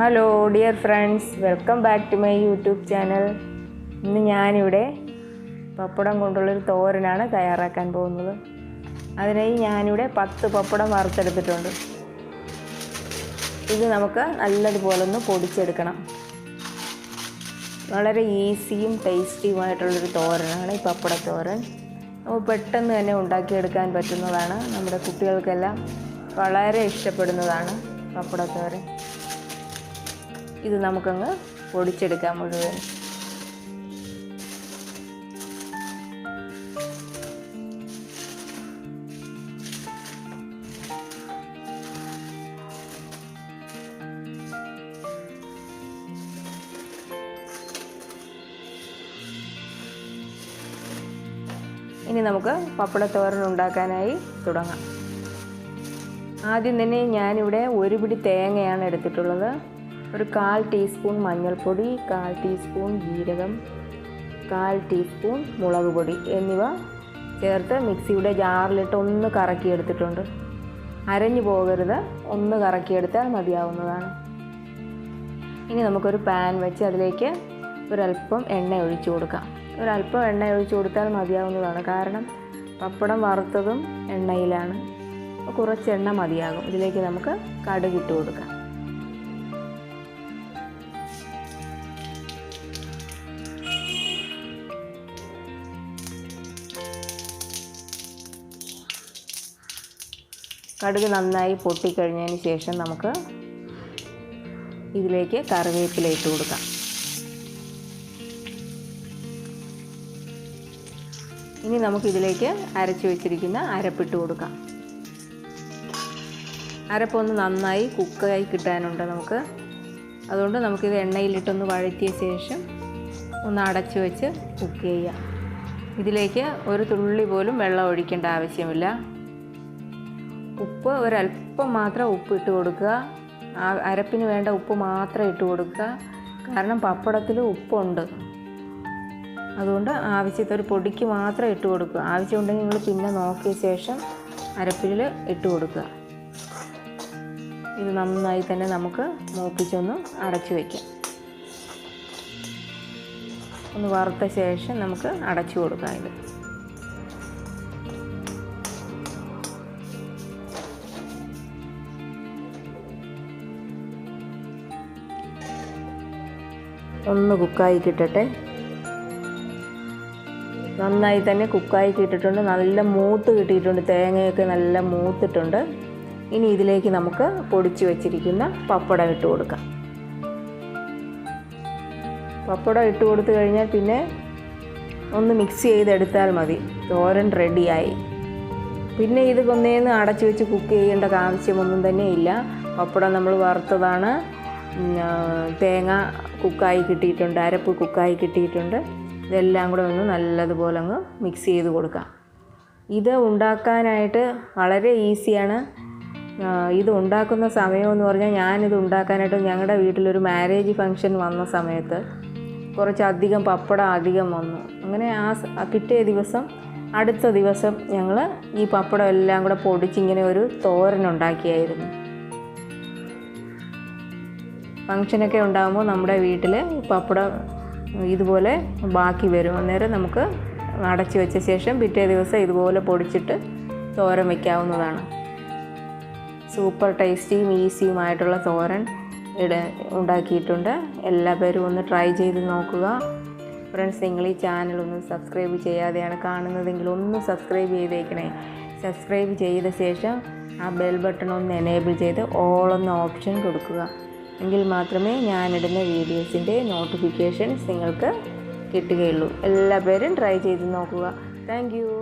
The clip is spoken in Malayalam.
Hello dear friends, welcome back to my YouTube channel. ഇന്ന് ഞാനിവിടെ പപ്പടം കൊണ്ടുള്ളൊരു തോരനാണ് തയ്യാറാക്കാൻ പോകുന്നത്. അതിനായി ഞാനിവിടെ 10 പപ്പടം വറുത്തെടുത്തിട്ടുണ്ട്. ഇത് നമുക്ക് നല്ലതുപോലെ ഒന്ന് പൊടിച്ചെടുക്കണം. വളരെ ഈസിയും ടേസ്റ്റിയുമായിട്ടുള്ളൊരു തോരനാണ് ഈ പപ്പടത്തോരൻ. നമുക്ക് പെട്ടെന്ന് തന്നെ ഉണ്ടാക്കിയെടുക്കാൻ പറ്റുന്നതാണ്. നമ്മുടെ കുട്ടികൾക്കെല്ലാം വളരെ ഇഷ്ടപ്പെടുന്നതാണ് പപ്പടത്തോരൻ. ഇത് നമുക്കങ്ങ് പൊടിച്ചെടുക്കാം മുഴുവൻ. ഇനി നമുക്ക് പപ്പടത്തോരൻ ഉണ്ടാക്കാനായി തുടങ്ങാം. ആദ്യം തന്നെ ഞാനിവിടെ 1 പിടി തേങ്ങയാണ് എടുത്തിട്ടുള്ളത്. ഒരു 1/4 ടീസ്പൂൺ മഞ്ഞൾപ്പൊടി, 1/4 ടീസ്പൂൺ ജീരകം, 1/4 ടീസ്പൂൺ മുളക് പൊടി എന്നിവ ചേർത്ത് മിക്സിയുടെ ജാറിലിട്ട് ഒന്ന് കറക്കിയെടുത്തിട്ടുണ്ട്. അരഞ്ഞു പോകരുത്, ഒന്ന് കറക്കിയെടുത്താൽ മതിയാവുന്നതാണ്. ഇനി നമുക്കൊരു പാൻ വെച്ച് അതിലേക്ക് ഒരല്പം എണ്ണ ഒഴിച്ചു കൊടുക്കാം. ഒരല്പം എണ്ണ ഒഴിച്ചു കൊടുത്താൽ മതിയാവുന്നതാണ്. കാരണം പപ്പടം വറുത്തതും എണ്ണയിലാണ്. കുറച്ച് എണ്ണ മതിയാകും. ഇതിലേക്ക് നമുക്ക് കടുക് ഇട്ട് കൊടുക്കാം. കടുക് നന്നായി പൊട്ടിക്കഴിഞ്ഞതിന് ശേഷം നമുക്ക് ഇതിലേക്ക് കറിവേപ്പില ഇട്ട് കൊടുക്കാം. ഇനി നമുക്കിതിലേക്ക് അരച്ച് വെച്ചിരിക്കുന്ന അരപ്പിട്ട് കൊടുക്കാം. അരപ്പൊന്ന് നന്നായി കുക്കായി കിട്ടാനുണ്ട് നമുക്ക്. അതുകൊണ്ട് നമുക്കിത് എണ്ണയിലിട്ടൊന്ന് വഴറ്റിയ ശേഷം ഒന്ന് അടച്ചു വെച്ച് കുക്ക് ചെയ്യാം. ഇതിലേക്ക് ഒരു തുള്ളി പോലും വെള്ളം ഒഴിക്കേണ്ട ആവശ്യമില്ല. ഉപ്പ് ഒരല്പം മാത്രം ഉപ്പ് ഇട്ട് കൊടുക്കുക. അരപ്പിന് വേണ്ട ഉപ്പ് മാത്രം ഇട്ട് കൊടുക്കുക. കാരണം പപ്പടത്തിൽ ഉപ്പുണ്ട്. അതുകൊണ്ട് ആവശ്യത്തെ ഒരു പൊടിക്ക് മാത്രം ഇട്ട് കൊടുക്കുക. ആവശ്യമുണ്ടെങ്കിൽ നിങ്ങൾ പിന്നെ നോക്കിയ ശേഷം അരപ്പിൽ ഇട്ട് കൊടുക്കുക. ഇത് നന്നായി തന്നെ നമുക്ക് മൂപ്പിച്ചൊന്ന് അടച്ചു വയ്ക്കാം. ഒന്ന് വറുത്ത ശേഷം നമുക്ക് അടച്ചു കൊടുക്കാം. ഇത് ഒന്ന് കുക്കായി കിട്ടട്ടെ. നന്നായി തന്നെ കുക്കായി കിട്ടിയിട്ടുണ്ട്. നല്ല മൂത്ത് കിട്ടിയിട്ടുണ്ട്. തേങ്ങയൊക്കെ നല്ല മൂത്തിട്ടുണ്ട്. ഇനി ഇതിലേക്ക് നമുക്ക് പൊടിച്ചു വച്ചിരിക്കുന്ന പപ്പടം ഇട്ട് കൊടുക്കാം. പപ്പടം ഇട്ട് കൊടുത്തു കഴിഞ്ഞാൽ പിന്നെ ഒന്ന് മിക്സ് ചെയ്തെടുത്താൽ മതി. തോരൻ റെഡിയായി. പിന്നെ ഇത് കൊന്നേന്ന് അടച്ചു വെച്ച് കുക്ക് ചെയ്യേണ്ട ആവശ്യമൊന്നും തന്നെ ഇല്ല. പപ്പടം നമ്മൾ വറുത്തതാണ്. തേങ്ങ കുക്കായി കിട്ടിയിട്ടുണ്ട്, അരപ്പ് കുക്കായി കിട്ടിയിട്ടുണ്ട്. ഇതെല്ലാം കൂടെ ഒന്ന് നല്ലതുപോലെ അങ്ങ് മിക്സ് ചെയ്ത് കൊടുക്കാം. ഇത് ഉണ്ടാക്കാനായിട്ട് വളരെ ഈസിയാണ്. ഇത് ഉണ്ടാക്കുന്ന സമയമെന്ന് പറഞ്ഞാൽ ഞാനിത് ഉണ്ടാക്കാനായിട്ട് ഞങ്ങളുടെ വീട്ടിലൊരു മാരേജ് ഫംഗ്ഷൻ വന്ന സമയത്ത് കുറച്ചധികം പപ്പടം അധികം വന്നു. അങ്ങനെ പിറ്റേ ദിവസം അടുത്ത ദിവസം ഞങ്ങൾ ഈ പപ്പടം എല്ലാം കൂടെ പൊടിച്ചിങ്ങനെ ഒരു തോരനുണ്ടാക്കിയായിരുന്നു. ഫംഗ്ഷനൊക്കെ ഉണ്ടാകുമ്പോൾ നമ്മുടെ വീട്ടിൽ പപ്പടം ഇതുപോലെ ബാക്കി വരും. അന്നേരം നമുക്ക് അടച്ചു വെച്ച ശേഷം പിറ്റേ ദിവസം ഇതുപോലെ പൊടിച്ചിട്ട് തോരൻ വയ്ക്കാവുന്നതാണ്. സൂപ്പർ ടേസ്റ്റിയും ഈസിയുമായിട്ടുള്ള തോരൻ ഉണ്ടാക്കിയിട്ടുണ്ട്. എല്ലാ പേരും ഒന്ന് ട്രൈ ചെയ്ത് നോക്കുക. ഫ്രണ്ട്സ്, നിങ്ങൾ ഈ ചാനൽ ഒന്ന് സബ്സ്ക്രൈബ് ചെയ്യാതെയാണ് കാണുന്നതെങ്കിൽ ഒന്ന് സബ്സ്ക്രൈബ് ചെയ്തേക്കണേ. സബ്സ്ക്രൈബ് ചെയ്ത ശേഷം ആ ബെൽ ബട്ടൺ ഒന്ന് എനേബിൾ ചെയ്ത് ഓൾ എന്ന ഓപ്ഷൻ കൊടുക്കുക. എങ്കിൽ മാത്രമേ ഞാനിടുന്ന വീഡിയോസിൻ്റെ നോട്ടിഫിക്കേഷൻസ് നിങ്ങൾക്ക് കിട്ടുകയുള്ളൂ. എല്ലാ പേരും ട്രൈ ചെയ്ത് നോക്കുക. Thank you.